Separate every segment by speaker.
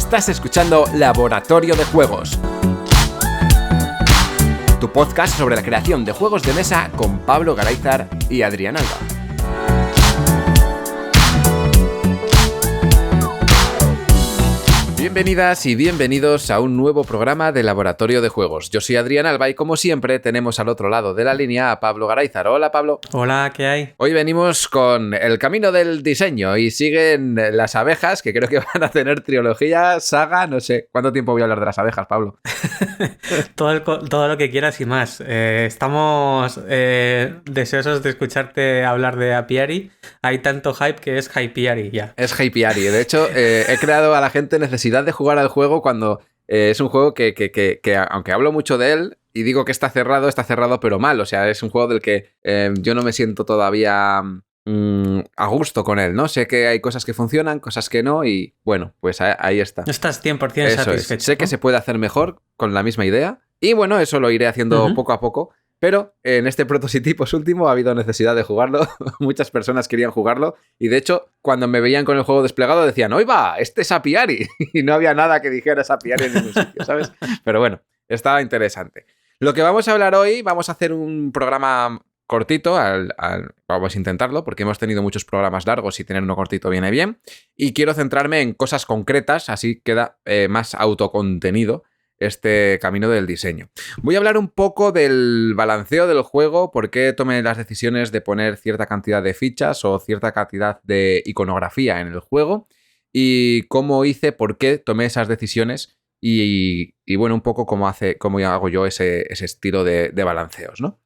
Speaker 1: Estás escuchando Laboratorio de Juegos, tu podcast sobre la creación de juegos de mesa con Pablo Garayzar y Adrián Alba. Bienvenidas y bienvenidos a un nuevo programa de Laboratorio de Juegos. Yo soy Adrián Alba y como siempre tenemos al otro lado de la línea a Pablo Garayzar. Hola Pablo.
Speaker 2: Hola, ¿qué hay?
Speaker 1: Hoy venimos con el camino del diseño y siguen las abejas, que creo que van a tener trilogía, saga, no sé. ¿Cuánto tiempo voy a hablar de las abejas, Pablo?
Speaker 2: Todo lo que quieras y más. Estamos deseosos de escucharte hablar de Apiari. Hay tanto hype que es hypeari ya.
Speaker 1: Es hypeari. De hecho, he creado a la gente necesidad de jugar al juego cuando es un juego que aunque hablo mucho de él y digo que está cerrado pero mal. O sea, es un juego del que yo no me siento todavía a gusto con él, ¿no? Sé que hay cosas que funcionan, cosas que no y bueno, pues ahí está.
Speaker 2: No estás 100%
Speaker 1: Eso
Speaker 2: satisfecho.
Speaker 1: Es. Sé que se puede hacer mejor con la misma idea y bueno, eso lo iré haciendo poco a poco. Pero en este Prototipos último ha habido necesidad de jugarlo. Muchas personas querían jugarlo. Y de hecho, cuando me veían con el juego desplegado decían ¡Oy va! ¡Este es Apiari! Y no había nada que dijera Apiari en ningún sitio, ¿sabes? Pero bueno, estaba interesante. Lo que vamos a hablar hoy, vamos a hacer un programa cortito. Vamos a intentarlo, porque hemos tenido muchos programas largos y tener uno cortito viene bien. Y quiero centrarme en cosas concretas, así queda más autocontenido este camino del diseño. Voy a hablar un poco del balanceo del juego, por qué tomé las decisiones de poner cierta cantidad de fichas o cierta cantidad de iconografía en el juego y cómo hice, por qué tomé esas decisiones y bueno, un poco cómo hago yo ese estilo de balanceos, ¿no?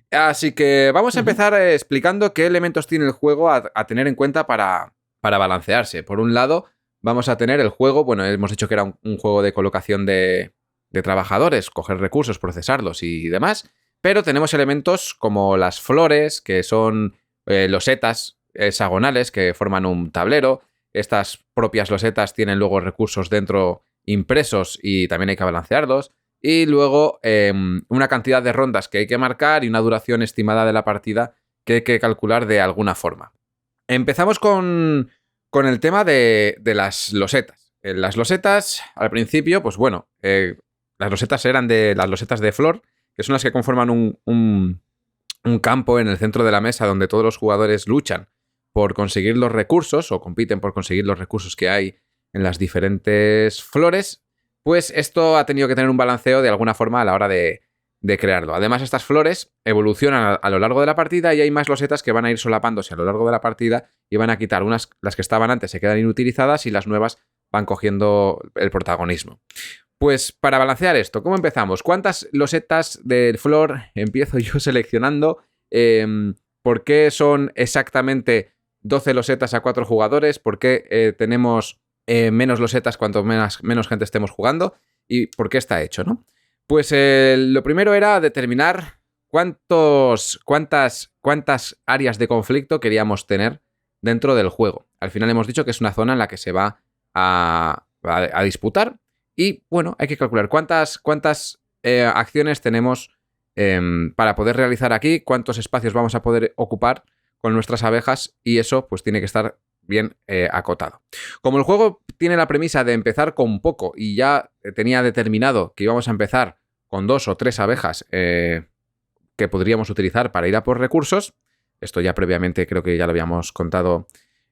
Speaker 1: Así que vamos a empezar explicando qué elementos tiene el juego a tener en cuenta para balancearse. Por un lado, vamos a tener el juego, bueno, hemos dicho que era un juego de colocación de trabajadores, coger recursos, procesarlos y demás, pero tenemos elementos como las flores, que son losetas hexagonales que forman un tablero. Estas propias losetas tienen luego recursos dentro impresos y también hay que balancearlos. Y luego una cantidad de rondas que hay que marcar y una duración estimada de la partida que hay que calcular de alguna forma. Empezamos con el tema de las losetas. Las losetas, al principio, pues bueno, las losetas eran de las losetas de flor, que son las que conforman un campo en el centro de la mesa donde todos los jugadores luchan por conseguir los recursos o compiten por conseguir los recursos que hay en las diferentes flores. Pues esto ha tenido que tener un balanceo de alguna forma a la hora de crearlo. Además, estas flores evolucionan a lo largo de la partida y hay más losetas que van a ir solapándose a lo largo de la partida y van a quitar las que estaban antes se quedan inutilizadas y las nuevas van cogiendo el protagonismo. Pues para balancear esto, ¿cómo empezamos? ¿Cuántas losetas de flor empiezo yo seleccionando? ¿Por qué son exactamente 12 losetas a 4 jugadores? ¿Por qué tenemos menos losetas cuanto menos gente estemos jugando? ¿Y por qué está hecho, no? Pues lo primero era determinar cuántas áreas de conflicto queríamos tener dentro del juego. Al final hemos dicho que es una zona en la que se va a disputar y, bueno, hay que calcular cuántas acciones tenemos para poder realizar aquí, cuántos espacios vamos a poder ocupar con nuestras abejas y eso pues tiene que estar bien acotado. Como el juego tiene la premisa de empezar con poco y ya tenía determinado que íbamos a empezar con 2 o 3 abejas que podríamos utilizar para ir a por recursos, esto ya previamente creo que ya lo habíamos contado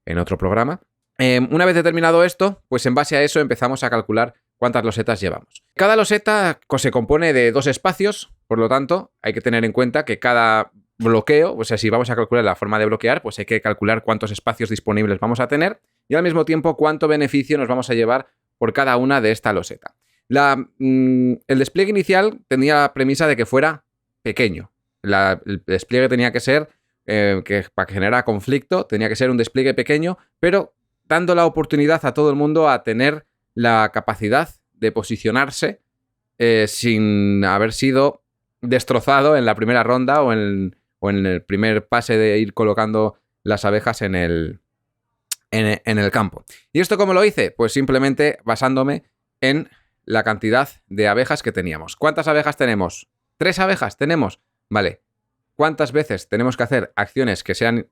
Speaker 1: en otro programa, una vez determinado esto, pues en base a eso empezamos a calcular cuántas losetas llevamos. Cada loseta se compone de 2 espacios, por lo tanto hay que tener en cuenta que cada bloqueo, o sea, si vamos a calcular la forma de bloquear, pues hay que calcular cuántos espacios disponibles vamos a tener y al mismo tiempo cuánto beneficio nos vamos a llevar por cada una de esta loseta. El despliegue inicial tenía la premisa de que fuera pequeño. El despliegue tenía que ser, que para generar conflicto, tenía que ser un despliegue pequeño, pero dando la oportunidad a todo el mundo a tener la capacidad de posicionarse sin haber sido destrozado en la primera ronda o en el primer pase de ir colocando las abejas en el campo. ¿Y esto cómo lo hice? Pues simplemente basándome en la cantidad de abejas que teníamos. ¿Cuántas abejas tenemos? 3 abejas tenemos. Vale. ¿Cuántas veces tenemos que hacer acciones que sean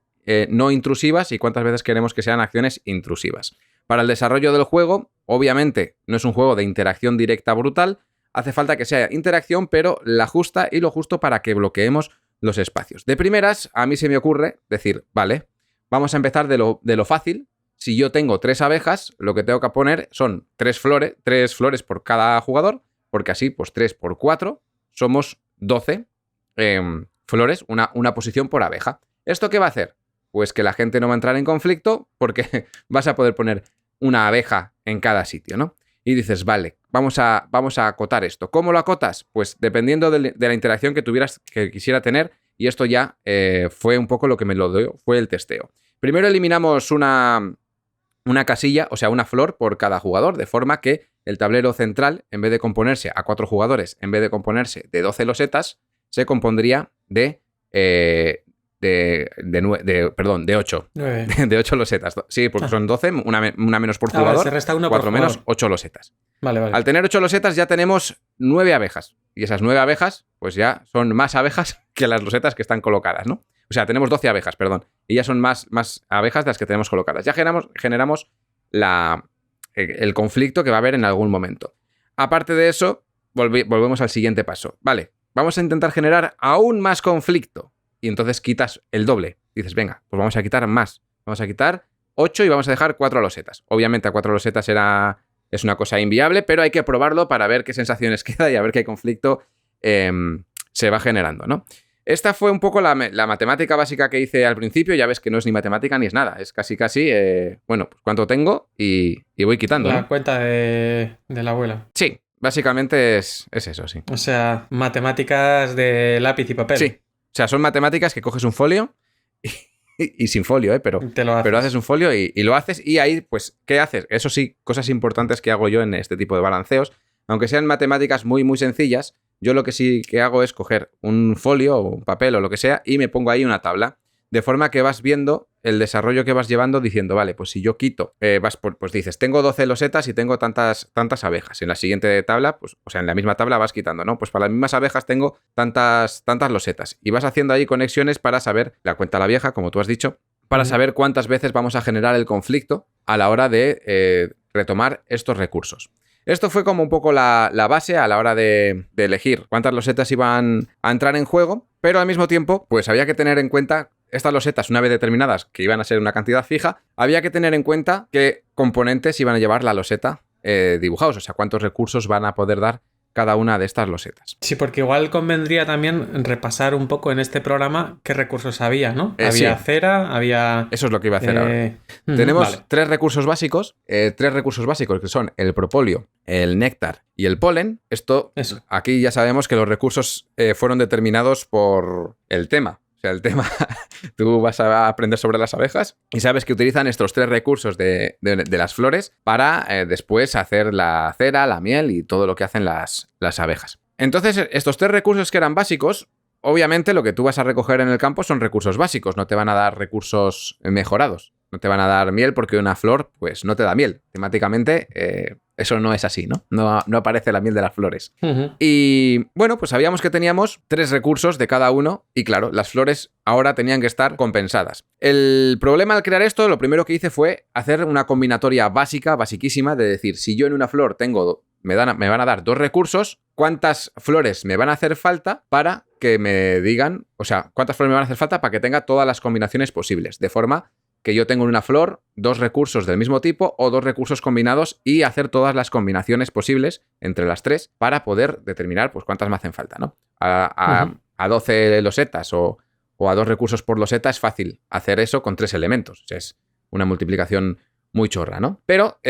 Speaker 1: no intrusivas y cuántas veces queremos que sean acciones intrusivas? Para el desarrollo del juego, obviamente, no es un juego de interacción directa brutal, hace falta que sea interacción, pero la justa y lo justo para que bloqueemos los espacios. De primeras, a mí se me ocurre decir, vale, vamos a empezar de lo fácil. Si yo tengo 3 abejas, lo que tengo que poner son 3 flores por cada jugador, porque así, pues 3 por 4, somos 12 flores, una posición por abeja. ¿Esto qué va a hacer? Pues que la gente no va a entrar en conflicto porque vas a poder poner una abeja en cada sitio, ¿no? Y dices, vale, vamos a acotar esto. ¿Cómo lo acotas? Pues dependiendo de la interacción que quisiera tener, y esto ya fue un poco lo que me lo dio, fue el testeo. Primero eliminamos una casilla, o sea, una flor por cada jugador, de forma que el tablero central, en vez de componerse a 4 jugadores, en vez de componerse de 12 losetas, se compondría de 8.
Speaker 2: 9.
Speaker 1: De 8 losetas. Sí, porque son 12, una menos por jugador,
Speaker 2: se resta 1
Speaker 1: 4
Speaker 2: por
Speaker 1: menos,
Speaker 2: jugador.
Speaker 1: 8 losetas.
Speaker 2: Vale.
Speaker 1: Al tener 8 losetas ya tenemos 9 abejas. Y esas 9 abejas, pues ya son más abejas que las losetas que están colocadas, ¿no? O sea, tenemos 12 abejas, perdón. Y ya son más abejas de las que tenemos colocadas. Ya generamos el conflicto que va a haber en algún momento. Aparte de eso, volvemos al siguiente paso. Vale, vamos a intentar generar aún más conflicto. Y entonces quitas el doble. Dices, venga, pues vamos a quitar más. Vamos a quitar 8 y vamos a dejar 4 losetas. Obviamente a 4 losetas es una cosa inviable, pero hay que probarlo para ver qué sensaciones queda y a ver qué conflicto se va generando, ¿no? Esta fue un poco la matemática básica que hice al principio. Ya ves que no es ni matemática ni es nada. Es casi, bueno, pues cuánto tengo y voy quitando,
Speaker 2: La
Speaker 1: ¿no?
Speaker 2: cuenta de la abuela.
Speaker 1: Sí, básicamente es eso, sí.
Speaker 2: O sea, matemáticas de lápiz y papel.
Speaker 1: Sí, o sea, son matemáticas que coges un folio y sin folio, pero haces un folio y lo haces y ahí, pues, ¿qué haces? Eso sí, cosas importantes que hago yo en este tipo de balanceos. Aunque sean matemáticas muy, muy sencillas, yo lo que sí que hago es coger un folio o un papel o lo que sea y me pongo ahí una tabla. De forma que vas viendo el desarrollo que vas llevando diciendo, vale, pues si yo quito, pues dices, tengo 12 losetas y tengo tantas abejas. En la siguiente tabla, pues, o sea, en la misma tabla vas quitando, ¿no? Pues para las mismas abejas tengo tantas losetas. Y vas haciendo ahí conexiones para saber, la cuenta a la vieja, como tú has dicho, para saber cuántas veces vamos a generar el conflicto a la hora de retomar estos recursos. Esto fue como un poco la base a la hora de elegir cuántas losetas iban a entrar en juego, pero al mismo tiempo, pues había que tener en cuenta estas losetas, una vez determinadas, que iban a ser una cantidad fija, había que tener en cuenta qué componentes iban a llevar la loseta dibujados, o sea, cuántos recursos van a poder dar cada una de estas losetas.
Speaker 2: Sí, porque igual convendría también repasar un poco en este programa qué recursos había, ¿no? Había cera, había...
Speaker 1: Eso es lo que iba a hacer ahora. Tenemos 3 recursos básicos, que son el propóleo, el néctar y el polen. Eso. Aquí ya sabemos que los recursos fueron determinados por el tema. O sea, el tema, tú vas a aprender sobre las abejas y sabes que utilizan estos 3 recursos de las flores para después hacer la cera, la miel y todo lo que hacen las abejas. Entonces, estos 3 recursos que eran básicos, obviamente lo que tú vas a recoger en el campo son recursos básicos, no te van a dar recursos mejorados. No te van a dar miel porque una flor, pues, no te da miel. Temáticamente, eso no es así, ¿no? No aparece la miel de las flores. Y, bueno, pues sabíamos que teníamos 3 recursos de cada uno y, claro, las flores ahora tenían que estar compensadas. El problema al crear esto, lo primero que hice fue hacer una combinatoria basiquísima, de decir, si yo en una flor me van a dar 2 recursos, ¿cuántas flores me van a hacer falta para que me digan, o sea, cuántas flores me van a hacer falta para que tenga todas las combinaciones posibles? De forma que yo tengo en una flor 2 recursos del mismo tipo o 2 recursos combinados y hacer todas las combinaciones posibles entre las 3 para poder determinar pues cuántas me hacen falta, ¿no? A 12 losetas o a 2 recursos por loseta es fácil hacer eso con 3 elementos. O sea, es una multiplicación muy chorra, ¿no? Pero,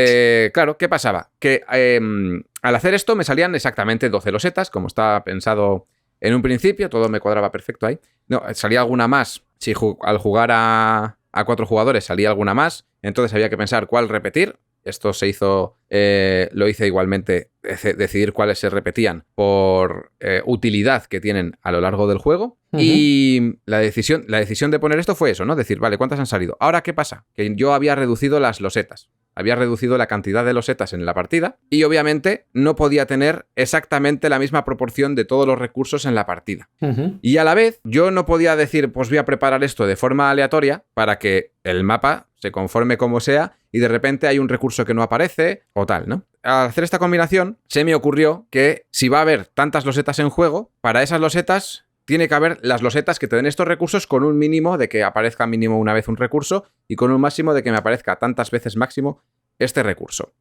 Speaker 1: claro, ¿qué pasaba? Que al hacer esto me salían exactamente 12 losetas, como estaba pensado en un principio, todo me cuadraba perfecto ahí. No, salía alguna más. Si al jugar a 4 jugadores salía alguna más, entonces había que pensar cuál repetir. Esto lo hice igualmente, decidir cuáles se repetían por utilidad que tienen a lo largo del juego. Y la decisión de poner esto fue eso, ¿no? Decir, vale, ¿cuántas han salido? Ahora, ¿qué pasa? Que yo había reducido las losetas. había reducido la cantidad de losetas en la partida y obviamente no podía tener exactamente la misma proporción de todos los recursos en la partida. Y a la vez yo no podía decir, pues voy a preparar esto de forma aleatoria para que el mapa se conforme como sea y de repente hay un recurso que no aparece o tal, ¿no? Al hacer esta combinación se me ocurrió que si va a haber tantas losetas en juego, para esas losetas tiene que haber las losetas que te den estos recursos con un mínimo de que aparezca mínimo una vez un recurso y con un máximo de que me aparezca tantas veces máximo este recurso.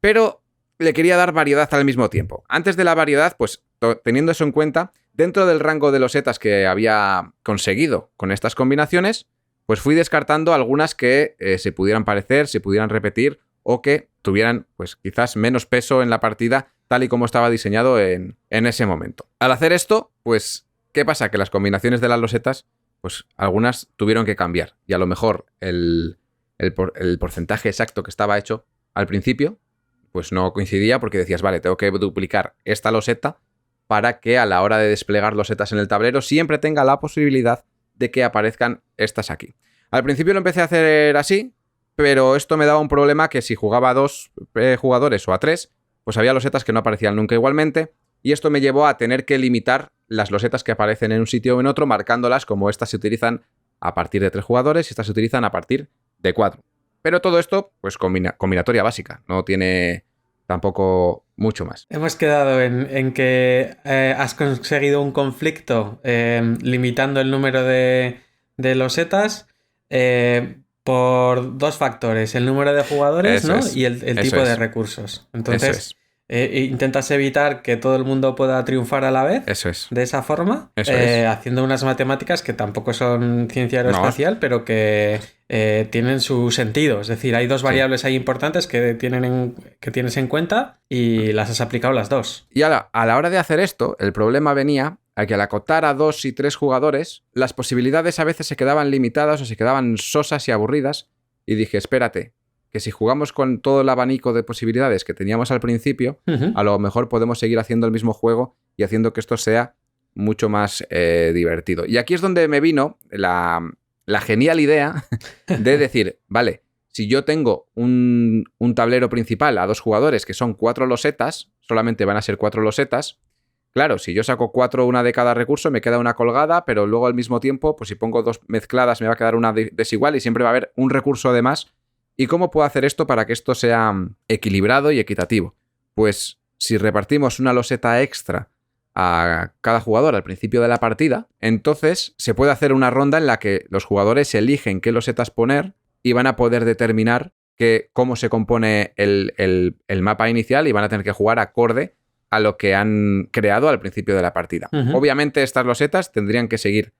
Speaker 1: Pero le quería dar variedad al mismo tiempo. Antes de la variedad, pues teniendo eso en cuenta, dentro del rango de losetas que había conseguido con estas combinaciones, pues fui descartando algunas que se pudieran parecer, se pudieran repetir o que tuvieran pues quizás menos peso en la partida tal y como estaba diseñado en ese momento. Al hacer esto, pues ¿qué pasa? Que las combinaciones de las losetas, pues algunas tuvieron que cambiar. Y a lo mejor el porcentaje exacto que estaba hecho al principio, pues no coincidía porque decías, vale, tengo que duplicar esta loseta para que a la hora de desplegar losetas en el tablero siempre tenga la posibilidad de que aparezcan estas aquí. Al principio lo empecé a hacer así, pero esto me daba un problema que si jugaba a 2 jugadores o a 3, pues había losetas que no aparecían nunca igualmente. Y esto me llevó a tener que limitar las losetas que aparecen en un sitio o en otro, marcándolas como estas se utilizan a partir de 3 jugadores y estas se utilizan a partir de 4. Pero todo esto, pues combinatoria básica, no tiene tampoco mucho más.
Speaker 2: Hemos quedado en que has conseguido un conflicto limitando el número de losetas por 2 factores, el número de jugadores, ¿no? Y el tipo de recursos. Entonces, intentas evitar que todo el mundo pueda triunfar a la vez.
Speaker 1: Eso es.
Speaker 2: De esa forma, haciendo unas matemáticas que tampoco son ciencia aeroespacial, pero que tienen su sentido. Es decir, hay 2 variables ahí importantes que tienes en cuenta y las has aplicado las 2.
Speaker 1: Y a la hora de hacer esto, el problema venía a que al acotar a 2 y 3 jugadores, las posibilidades a veces se quedaban limitadas o se quedaban sosas y aburridas. Y dije, espérate, que si jugamos con todo el abanico de posibilidades que teníamos al principio, a lo mejor podemos seguir haciendo el mismo juego y haciendo que esto sea mucho más divertido. Y aquí es donde me vino la genial idea de decir, vale, si yo tengo un tablero principal a 2 jugadores que son 4 losetas, solamente van a ser 4 losetas. Claro, si yo saco 4 una de cada recurso, me queda una colgada, pero luego al mismo tiempo, pues si pongo 2 mezcladas, me va a quedar una desigual y siempre va a haber un recurso de más. ¿Y cómo puedo hacer esto para que esto sea equilibrado y equitativo? Pues si repartimos una loseta extra a cada jugador al principio de la partida, entonces se puede hacer una ronda en la que los jugadores eligen qué losetas poner y van a poder determinar cómo se compone el mapa inicial y van a tener que jugar acorde a lo que han creado al principio de la partida. Obviamente estas losetas tendrían que seguir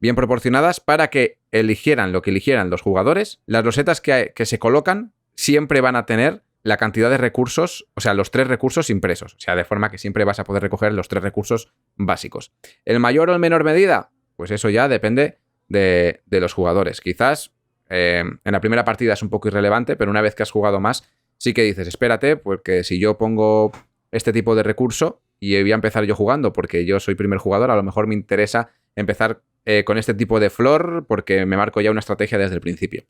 Speaker 1: bien proporcionadas para que eligieran lo que eligieran los jugadores. Las losetas que se colocan siempre van a tener la cantidad de recursos, o sea, los 3 recursos impresos. O sea, de forma que siempre vas a poder recoger los 3 recursos básicos. ¿El mayor o en menor medida? Pues eso ya depende de los jugadores. Quizás en la primera partida es un poco irrelevante, pero una vez que has jugado más, sí que dices, espérate, porque si yo pongo este tipo de recurso y voy a empezar yo jugando porque yo soy primer jugador, a lo mejor me interesa empezar con este tipo de flor porque me marco ya una estrategia desde el principio.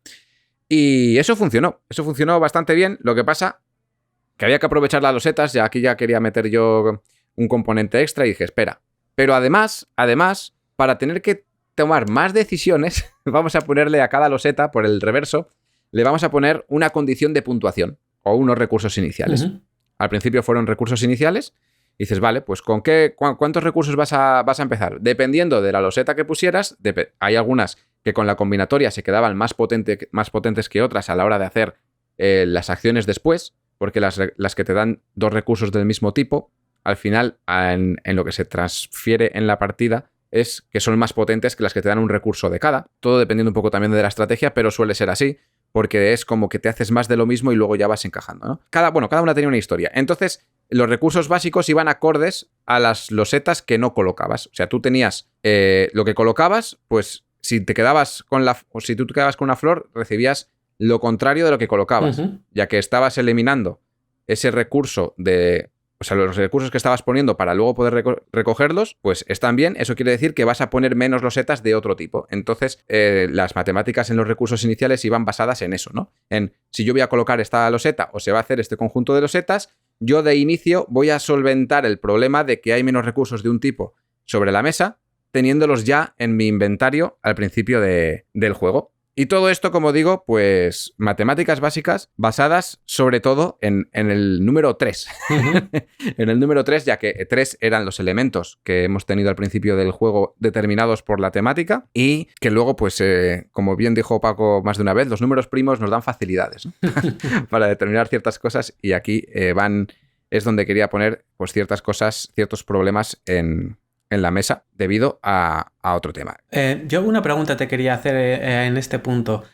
Speaker 1: Y eso funcionó bastante bien. Lo que pasa que había que aprovechar las losetas, ya aquí ya quería meter yo un componente extra y dije, espera. Pero además, para tener que tomar más decisiones, vamos a ponerle a cada loseta, por el reverso, le vamos a poner una condición de puntuación o unos recursos iniciales. Al principio fueron recursos iniciales. Y dices, vale, pues ¿con cuántos recursos vas a empezar? Dependiendo de la loseta que pusieras, hay algunas que con la combinatoria se quedaban más potentes que otras a la hora de hacer las acciones después, porque las que te dan 2 recursos del mismo tipo, al final, en lo que se transfiere en la partida, es que son más potentes que las que te dan un recurso de cada. Todo dependiendo un poco también de la estrategia, pero suele ser así, porque es como que te haces más de lo mismo y luego ya vas encajando, ¿no? Cada una tenía una historia. Entonces, los recursos básicos iban acordes a las losetas que no colocabas. O sea, tú tenías lo que colocabas, pues si tú te quedabas con una flor, recibías lo contrario de lo que colocabas, ya que estabas eliminando ese recurso de o sea, los recursos que estabas poniendo para luego poder recogerlos, pues están bien. Eso quiere decir que vas a poner menos losetas de otro tipo. Entonces, las matemáticas en los recursos iniciales iban basadas en eso, ¿no? En si yo voy a colocar esta loseta o se va a hacer este conjunto de losetas, yo de inicio voy a solventar el problema de que hay menos recursos de un tipo sobre la mesa, teniéndolos ya en mi inventario al principio del juego. Y todo esto, como digo, pues matemáticas básicas basadas sobre todo en el número 3. Uh-huh. En el número 3, ya que 3 eran los elementos que hemos tenido al principio del juego determinados por la temática y que luego, pues, como bien dijo Paco más de una vez, los números primos nos dan facilidades, ¿no? Para determinar ciertas cosas y aquí es donde quería poner pues, ciertas cosas, ciertos problemas en la mesa debido a otro tema.
Speaker 2: Yo una pregunta te quería hacer en este punto.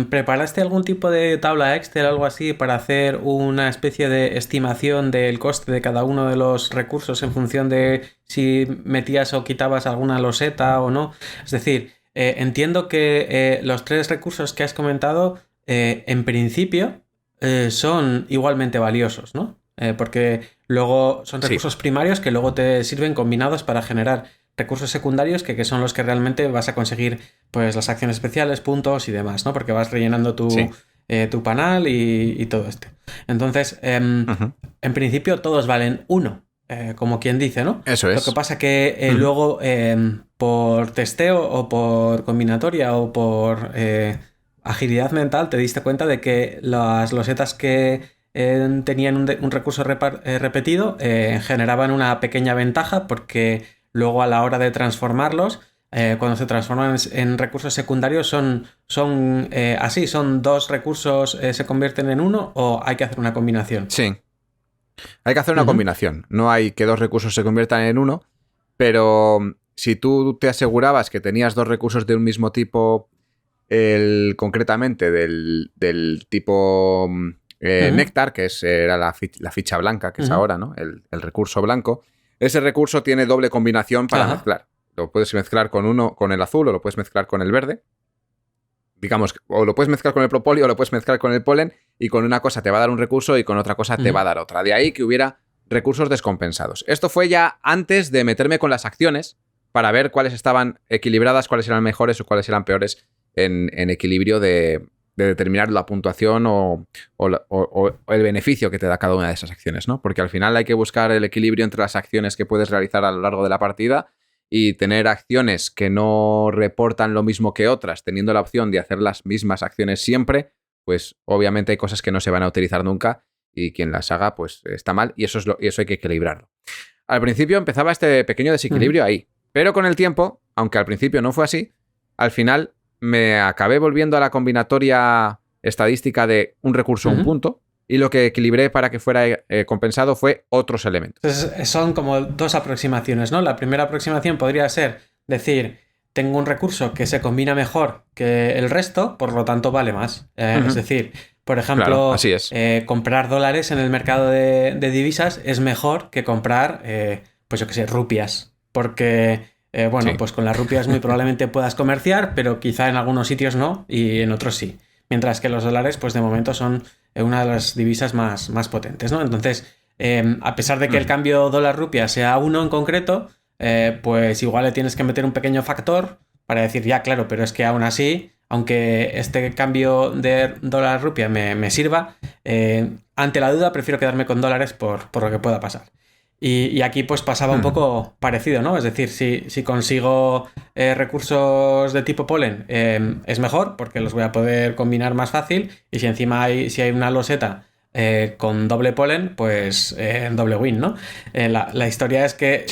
Speaker 2: ¿Preparaste algún tipo de tabla Excel o algo así para hacer una especie de estimación del coste de cada uno de los recursos en función de si metías o quitabas alguna loseta o no? Es decir, entiendo que los 3 recursos que has comentado en principio son igualmente valiosos, ¿no? Porque luego son recursos primarios que luego te sirven combinados para generar recursos secundarios que son los que realmente vas a conseguir pues las acciones especiales, puntos y demás, ¿no? Porque vas rellenando tu panel y todo esto. Entonces, en principio todos valen 1, como quien dice, ¿no?
Speaker 1: Eso es.
Speaker 2: Lo que pasa que luego por testeo o por combinatoria o por agilidad mental te diste cuenta de que las losetas que tenían un recurso repetido, generaban una pequeña ventaja porque luego a la hora de transformarlos, cuando se transforman en recursos secundarios, son 2 recursos se convierten en 1 o hay que hacer una combinación.
Speaker 1: Sí, hay que hacer una combinación. No hay que 2 recursos se conviertan en 1, pero si tú te asegurabas que tenías 2 recursos de un mismo tipo, concretamente del tipo Néctar, que era la ficha blanca, que es ahora, ¿no? El recurso blanco. Ese recurso tiene doble combinación para mezclar. Lo puedes mezclar con el azul o lo puedes mezclar con el verde. Digamos, o lo puedes mezclar con el propóleo o lo puedes mezclar con el polen y con una cosa te va a dar un recurso y con otra cosa te va a dar otra. De ahí que hubiera recursos descompensados. Esto fue ya antes de meterme con las acciones para ver cuáles estaban equilibradas, cuáles eran mejores o cuáles eran peores en equilibrio de determinar la puntuación o el beneficio que te da cada una de esas acciones, ¿no? Porque al final hay que buscar el equilibrio entre las acciones que puedes realizar a lo largo de la partida y tener acciones que no reportan lo mismo que otras, teniendo la opción de hacer las mismas acciones siempre, pues obviamente hay cosas que no se van a utilizar nunca y quien las haga pues está mal y eso hay que equilibrarlo. Al principio empezaba este pequeño desequilibrio ahí, pero con el tiempo, aunque al principio no fue así, al final me acabé volviendo a la combinatoria estadística de un recurso a un punto y lo que equilibré para que fuera compensado fue otros elementos.
Speaker 2: Entonces son como 2 aproximaciones, ¿no? La primera aproximación podría ser decir, tengo un recurso que se combina mejor que el resto, por lo tanto vale más. Es decir, por ejemplo,
Speaker 1: claro, así es.
Speaker 2: Comprar dólares en el mercado de divisas es mejor que comprar, pues yo qué sé, rupias, porque... pues con las rupias muy probablemente puedas comerciar, pero quizá en algunos sitios no y en otros sí. Mientras que los dólares, pues de momento son una de las divisas más potentes, ¿no? Entonces, a pesar de que el cambio dólar-rupia sea 1 en concreto, pues igual le tienes que meter un pequeño factor para decir, ya, claro, pero es que aún así, aunque este cambio de dólar-rupia me sirva, ante la duda prefiero quedarme con dólares por lo que pueda pasar. Y aquí pues pasaba un poco parecido, ¿no? Es decir, si consigo recursos de tipo polen, es mejor porque los voy a poder combinar más fácil. Y si encima si hay una loseta con doble polen, pues doble win, ¿no? La historia es que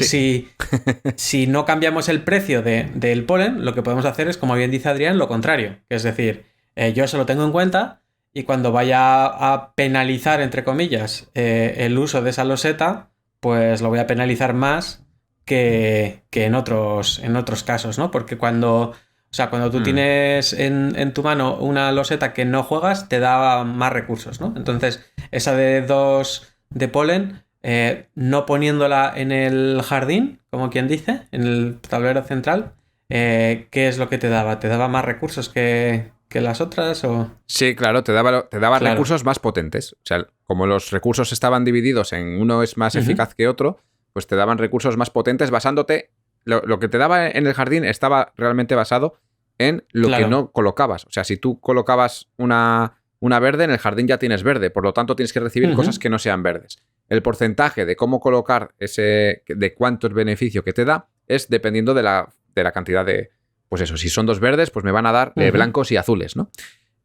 Speaker 2: si no cambiamos el precio del polen, lo que podemos hacer es, como bien dice Adrián, lo contrario. Es decir, yo eso lo tengo en cuenta y cuando vaya a penalizar, entre comillas, el uso de esa loseta, pues lo voy a penalizar más que en otros casos, ¿no? Porque cuando tú tienes en tu mano una loseta que no juegas, te da más recursos, ¿no? Entonces, esa de 2 de polen, no poniéndola en el jardín, como quien dice, en el tablero central, ¿qué es lo que te daba? Te daba más recursos que que las otras o...?
Speaker 1: Sí, claro, te daba recursos más potentes. O sea, como los recursos estaban divididos en uno es más eficaz que otro, pues te daban recursos más potentes basándote... Lo que te daba en el jardín estaba realmente basado en lo que no colocabas. O sea, si tú colocabas una verde, en el jardín ya tienes verde. Por lo tanto, tienes que recibir cosas que no sean verdes. El porcentaje de cómo colocar de cuánto es beneficio que te da es dependiendo de la cantidad de... Pues eso, si son 2 verdes, pues me van a dar blancos y azules, ¿no?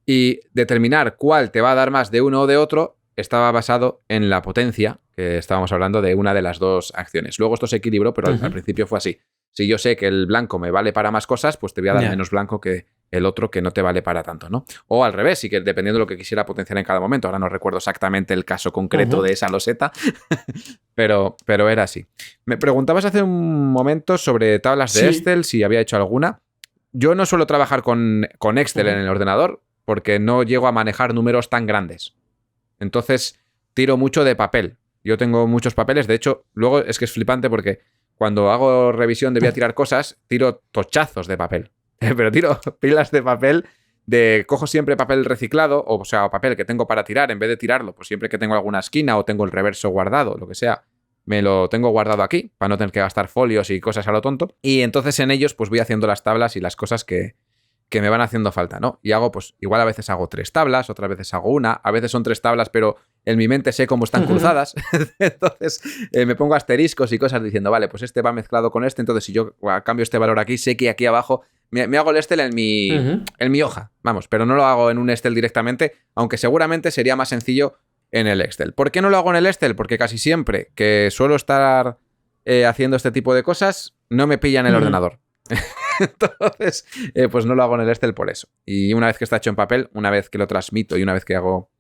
Speaker 1: Y determinar cuál te va a dar más de uno o de otro estaba basado en la potencia, que estábamos hablando de una de las 2 acciones. Luego esto se equilibró, pero al principio fue así. Si yo sé que el blanco me vale para más cosas, pues te voy a dar menos blanco que el otro que no te vale para tanto, ¿no? O al revés, sí que dependiendo de lo que quisiera potenciar en cada momento. Ahora no recuerdo exactamente el caso concreto de esa loseta, pero era así. Me preguntabas hace un momento sobre tablas de Excel, si había hecho alguna. Yo no suelo trabajar con Excel en el ordenador porque no llego a manejar números tan grandes. Entonces, tiro mucho de papel. Yo tengo muchos papeles. De hecho, luego es que es flipante porque cuando hago revisión de voy a tirar cosas, tiro tochazos de papel. Pero tiro pilas de papel cojo siempre papel reciclado, o sea, papel que tengo para tirar, en vez de tirarlo, pues siempre que tengo alguna esquina o tengo el reverso guardado, lo que sea, me lo tengo guardado aquí para no tener que gastar folios y cosas a lo tonto. Y entonces en ellos pues voy haciendo las tablas y las cosas que me van haciendo falta, ¿no? Y hago, pues, igual a veces hago 3 tablas, otras veces hago una, a veces son 3 tablas, pero en mi mente sé cómo están cruzadas. Entonces me pongo asteriscos y cosas diciendo, vale, pues este va mezclado con este, entonces si yo cambio este valor aquí, sé que aquí abajo me hago el Excel en mi hoja, vamos, pero no lo hago en un Excel directamente, aunque seguramente sería más sencillo en el Excel. ¿Por qué no lo hago en el Excel? Porque casi siempre que suelo estar haciendo este tipo de cosas, no me pilla en el ordenador. Entonces, pues no lo hago en el Excel por eso. Y una vez que está hecho en papel, una vez que lo transmito y una vez que hago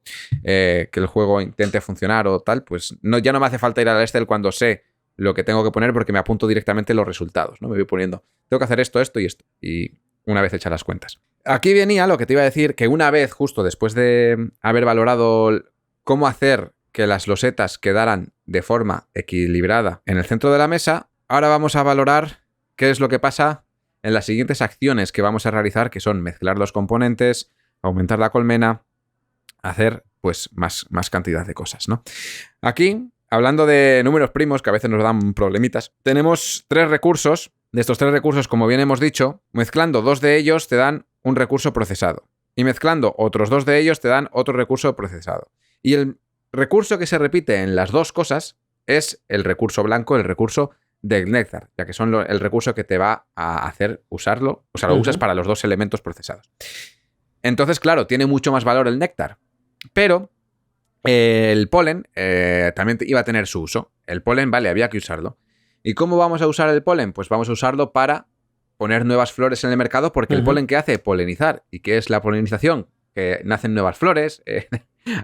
Speaker 1: que el juego intente funcionar o tal, pues ya no me hace falta ir al Excel cuando sé lo que tengo que poner porque me apunto directamente los resultados, ¿no? Me voy poniendo, tengo que hacer esto, esto y esto. Y una vez hechas las cuentas. Aquí venía lo que te iba a decir, que una vez, justo después de haber valorado cómo hacer que las losetas quedaran de forma equilibrada en el centro de la mesa, ahora vamos a valorar qué es lo que pasa en las siguientes acciones que vamos a realizar, que son mezclar los componentes, aumentar la colmena, hacer pues más cantidad de cosas, ¿no? Aquí, hablando de números primos, que a veces nos dan problemitas, tenemos 3 recursos. De estos 3 recursos, como bien hemos dicho, mezclando 2 de ellos te dan un recurso procesado. Y mezclando otros 2 de ellos te dan otro recurso procesado. Y el recurso que se repite en las 2 cosas es el recurso blanco, el recurso del néctar, ya que son el recurso que te va a hacer usarlo, o sea, lo usas para los 2 elementos procesados. Entonces, claro, tiene mucho más valor el néctar, pero el polen también iba a tener su uso. El polen, vale, había que usarlo. ¿Y cómo vamos a usar el polen? Pues vamos a usarlo para poner nuevas flores en el mercado, porque el polen, ¿qué hace? Polinizar. ¿Y qué es la polinización? Que nacen nuevas flores,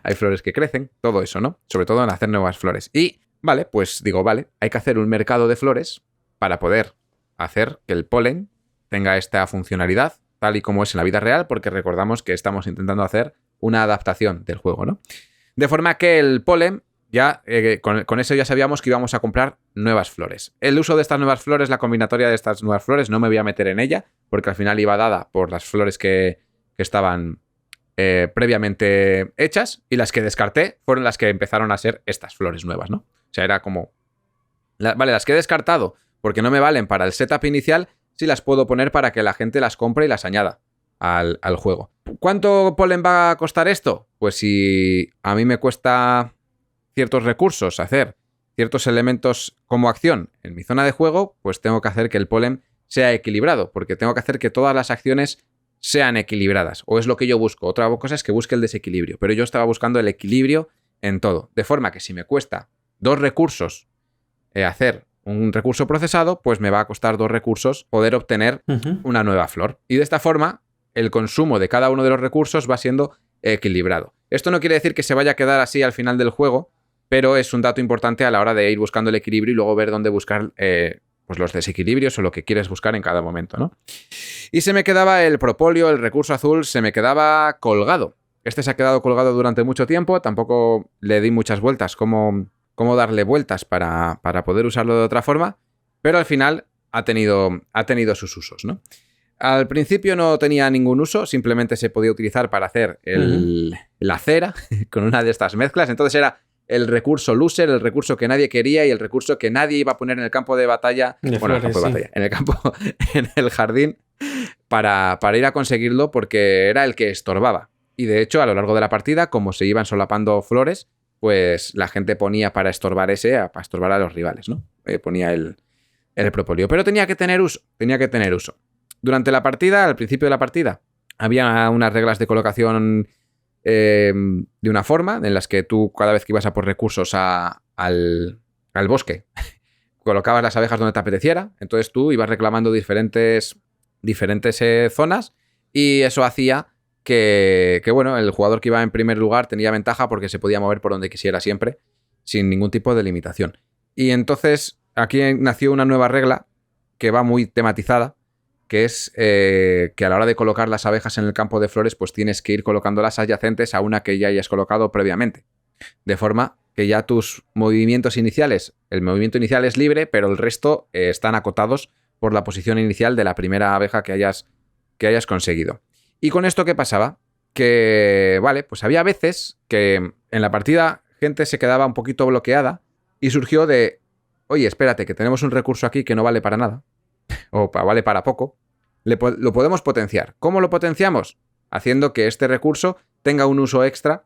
Speaker 1: hay flores que crecen, todo eso, ¿no? Sobre todo en hacer nuevas flores. Y vale, pues digo, vale, hay que hacer un mercado de flores para poder hacer que el polen tenga esta funcionalidad tal y como es en la vida real, porque recordamos que estamos intentando hacer una adaptación del juego, ¿no? De forma que el polen, ya con eso ya sabíamos que íbamos a comprar nuevas flores. El uso de estas nuevas flores, la combinatoria de estas nuevas flores, no me voy a meter en ella, porque al final iba dada por las flores que estaban previamente hechas, y las que descarté fueron las que empezaron a ser estas flores nuevas, ¿no? O sea, era como... Vale, las que he descartado porque no me valen para el setup inicial, sí las puedo poner para que la gente las compre y las añada al juego. ¿Cuánto polen va a costar esto? Pues si a mí me cuesta ciertos recursos hacer ciertos elementos como acción en mi zona de juego, pues tengo que hacer que el polen sea equilibrado, porque tengo que hacer que todas las acciones sean equilibradas, o es lo que yo busco. Otra cosa es que busque el desequilibrio, pero yo estaba buscando el equilibrio en todo, de forma que si me cuesta 2 recursos hacer un recurso procesado, pues me va a costar 2 recursos poder obtener una nueva flor. Y de esta forma, el consumo de cada uno de los recursos va siendo equilibrado. Esto no quiere decir que se vaya a quedar así al final del juego, pero es un dato importante a la hora de ir buscando el equilibrio y luego ver dónde buscar pues los desequilibrios o lo que quieres buscar en cada momento, ¿no? Y se me quedaba el propóleo, el recurso azul, se me quedaba colgado. Este se ha quedado colgado durante mucho tiempo, tampoco le di muchas vueltas cómo darle vueltas para poder usarlo de otra forma, pero al final ha tenido sus usos, ¿no? Al principio no tenía ningún uso, simplemente se podía utilizar para hacer la cera con una de estas mezclas. Entonces era el recurso loser, el recurso que nadie quería y el recurso que nadie iba a poner en el campo de batalla. En el jardín para ir a conseguirlo porque era el que estorbaba. Y de hecho, a lo largo de la partida, como se iban solapando flores, pues la gente ponía para estorbar para estorbar a los rivales, ¿no? Ponía el propóleo. Pero tenía que tener uso. Durante la partida, al principio de la partida, había unas reglas de colocación de una forma en las que tú, cada vez que ibas a por recursos al bosque, colocabas las abejas donde te apeteciera. Entonces tú ibas reclamando diferentes zonas y eso hacía que, bueno, el jugador que iba en primer lugar tenía ventaja porque se podía mover por donde quisiera siempre, sin ningún tipo de limitación. Y entonces aquí nació una nueva regla que va muy tematizada, que es que a la hora de colocar las abejas en el campo de flores, pues tienes que ir colocándolas adyacentes a una que ya hayas colocado previamente. De forma que ya tus movimientos iniciales, el movimiento inicial es libre, pero el resto están acotados por la posición inicial de la primera abeja que hayas conseguido. ¿Y con esto qué pasaba? Que, vale, pues había veces que en la partida gente se quedaba un poquito bloqueada y surgió de, oye, espérate, que tenemos un recurso aquí que no vale para nada, o vale para poco, lo podemos potenciar. ¿Cómo lo potenciamos? Haciendo que este recurso tenga un uso extra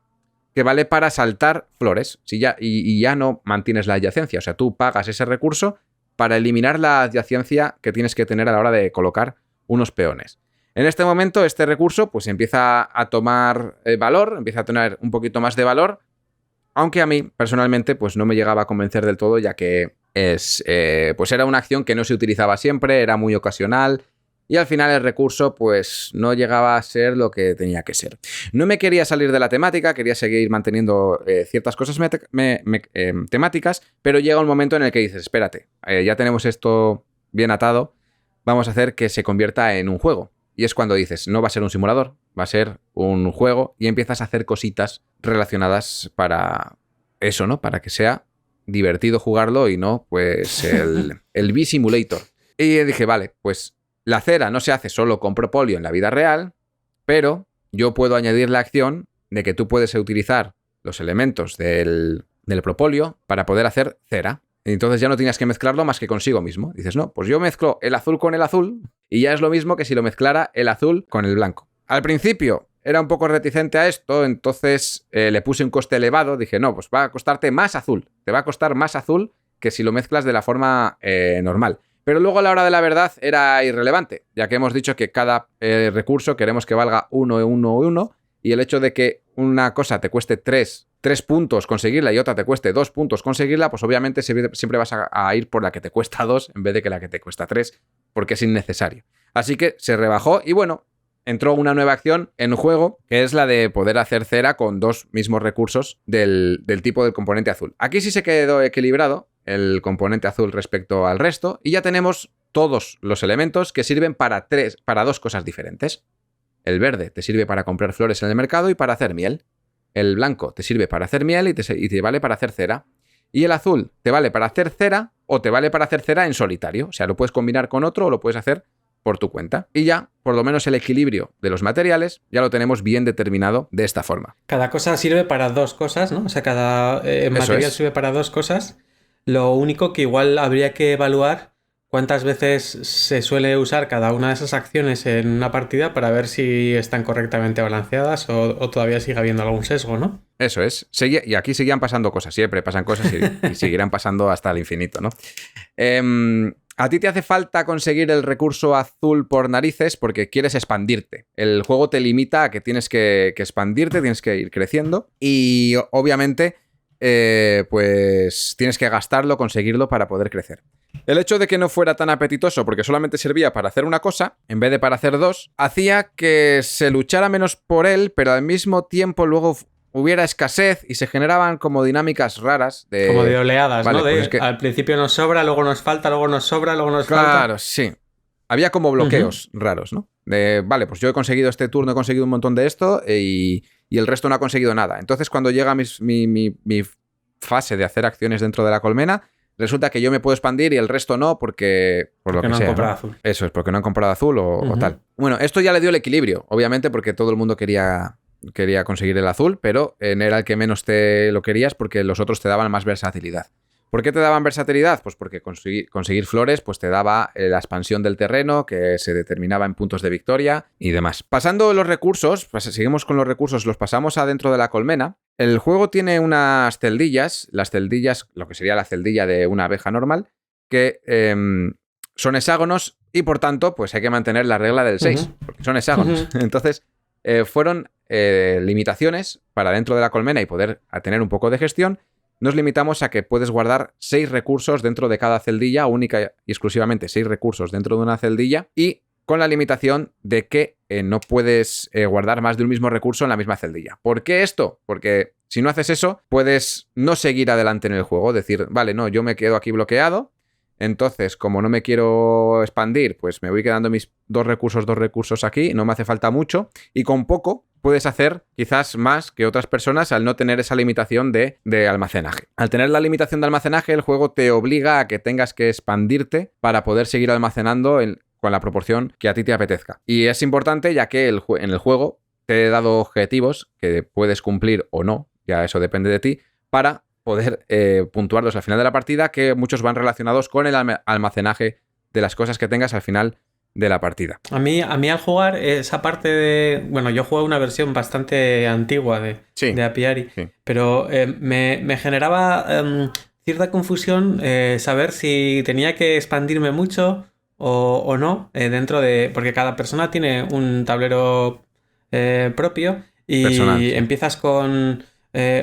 Speaker 1: que vale para saltar flores. Y ya no mantienes la adyacencia. O sea, tú pagas ese recurso para eliminar la adyacencia que tienes que tener a la hora de colocar unos peones. En este momento, este recurso pues empieza a tomar valor, empieza a tener un poquito más de valor, aunque a mí, personalmente, pues no me llegaba a convencer del todo, ya que pues era una acción que no se utilizaba siempre, era muy ocasional, y al final el recurso pues no llegaba a ser lo que tenía que ser. No me quería salir de la temática, quería seguir manteniendo ciertas cosas temáticas, pero llega un momento en el que dices, espérate, ya tenemos esto bien atado, vamos a hacer que se convierta en un juego. Y es cuando dices, no va a ser un simulador, va a ser un juego, y empiezas a hacer cositas relacionadas para eso, ¿no? Para que sea divertido jugarlo y no, pues, el Bee Simulator. Y dije, vale, pues la cera no se hace solo con propóleo en la vida real, pero yo puedo añadir la acción de que tú puedes utilizar los elementos del propóleo para poder hacer cera. Entonces ya no tienes que mezclarlo más que consigo mismo. Dices, no, pues yo mezclo el azul con el azul y ya es lo mismo que si lo mezclara el azul con el blanco. Al principio era un poco reticente a esto, entonces le puse un coste elevado. Dije, no, pues va a costarte más azul. Te va a costar más azul que si lo mezclas de la forma normal. Pero luego a la hora de la verdad era irrelevante, ya que hemos dicho que cada recurso queremos que valga 1, 1, 1, y el hecho de que una cosa te cueste 3 puntos conseguirla y otra te cueste 2 puntos conseguirla, pues obviamente siempre vas a ir por la que te cuesta 2 en vez de que la que te cuesta 3, porque es innecesario. Así que se rebajó y bueno, entró una nueva acción en el juego, que es la de poder hacer cera con 2 mismos recursos del tipo del componente azul. Aquí sí se quedó equilibrado el componente azul respecto al resto, y ya tenemos todos los elementos que sirven para 2 cosas diferentes. El verde te sirve para comprar flores en el mercado y para hacer miel. El blanco te sirve para hacer miel y te vale para hacer cera. Y el azul te vale para hacer cera o te vale para hacer cera en solitario. O sea, lo puedes combinar con otro o lo puedes hacer por tu cuenta. Y ya, por lo menos el equilibrio de los materiales ya lo tenemos bien determinado de esta forma.
Speaker 2: Cada cosa sirve para 2 cosas, ¿no? O sea, cada material sirve para 2 cosas. Lo único que igual habría que evaluar cuántas veces se suele usar cada una de esas acciones en una partida para ver si están correctamente balanceadas o todavía sigue habiendo algún sesgo, ¿no?
Speaker 1: Eso es. Y aquí seguían pasando cosas. Siempre pasan cosas y seguirán pasando hasta el infinito, ¿no? A ti te hace falta conseguir el recurso azul por narices porque quieres expandirte. El juego te limita a que tienes que expandirte, tienes que ir creciendo y obviamente pues tienes que gastarlo, conseguirlo para poder crecer. El hecho de que no fuera tan apetitoso porque solamente servía para hacer una cosa en vez de para hacer 2, hacía que se luchara menos por él, pero al mismo tiempo luego hubiera escasez y se generaban como dinámicas raras.
Speaker 2: Como de oleadas, vale, ¿no? Pues al principio nos sobra, luego nos falta, luego nos sobra, luego nos falta.
Speaker 1: Claro, sí. Había como bloqueos raros, ¿no? Vale, pues yo he conseguido este turno, he conseguido un montón de esto y el resto no ha conseguido nada. Entonces cuando llega mi fase de hacer acciones dentro de la colmena, resulta que yo me puedo expandir y el resto no porque por lo que
Speaker 2: no
Speaker 1: sea,
Speaker 2: han comprado
Speaker 1: ¿no?
Speaker 2: azul.
Speaker 1: Eso es, porque no han comprado azul o tal. Bueno, esto ya le dio el equilibrio, obviamente, porque todo el mundo quería conseguir el azul, pero era el que menos te lo querías porque los otros te daban más versatilidad. ¿Por qué te daban versatilidad? Pues porque conseguir flores pues te daba la expansión del terreno que se determinaba en puntos de victoria y demás. Pasando los recursos, pues seguimos con los recursos, los pasamos adentro de la colmena. El juego tiene unas celdillas, las celdillas, lo que sería la celdilla de una abeja normal, que son hexágonos y por tanto pues hay que mantener la regla del 6, porque son hexágonos. Entonces fueron limitaciones para dentro de la colmena y poder tener un poco de gestión. Nos limitamos a que puedes guardar 6 recursos dentro de cada celdilla, única y exclusivamente 6 recursos dentro de una celdilla, y con la limitación de que no puedes guardar más de un mismo recurso en la misma celdilla. ¿Por qué esto? Porque si no haces eso, puedes no seguir adelante en el juego, decir, vale, no, yo me quedo aquí bloqueado, entonces, como no me quiero expandir, pues me voy quedando mis 2 recursos aquí, no me hace falta mucho, y con poco puedes hacer quizás más que otras personas al no tener esa limitación de almacenaje. Al tener la limitación de almacenaje, el juego te obliga a que tengas que expandirte para poder seguir almacenando con la proporción que a ti te apetezca. Y es importante ya que en el juego te he dado objetivos que puedes cumplir o no, ya eso depende de ti, para poder puntuarlos al final de la partida, que muchos van relacionados con el almacenaje de las cosas que tengas al final de la partida.
Speaker 2: A mí al jugar esa parte de... Bueno, yo jugué una versión bastante antigua de Apiari, pero me generaba cierta confusión saber si tenía que expandirme mucho o no dentro de... Porque cada persona tiene un tablero propio y
Speaker 1: personal,
Speaker 2: empiezas con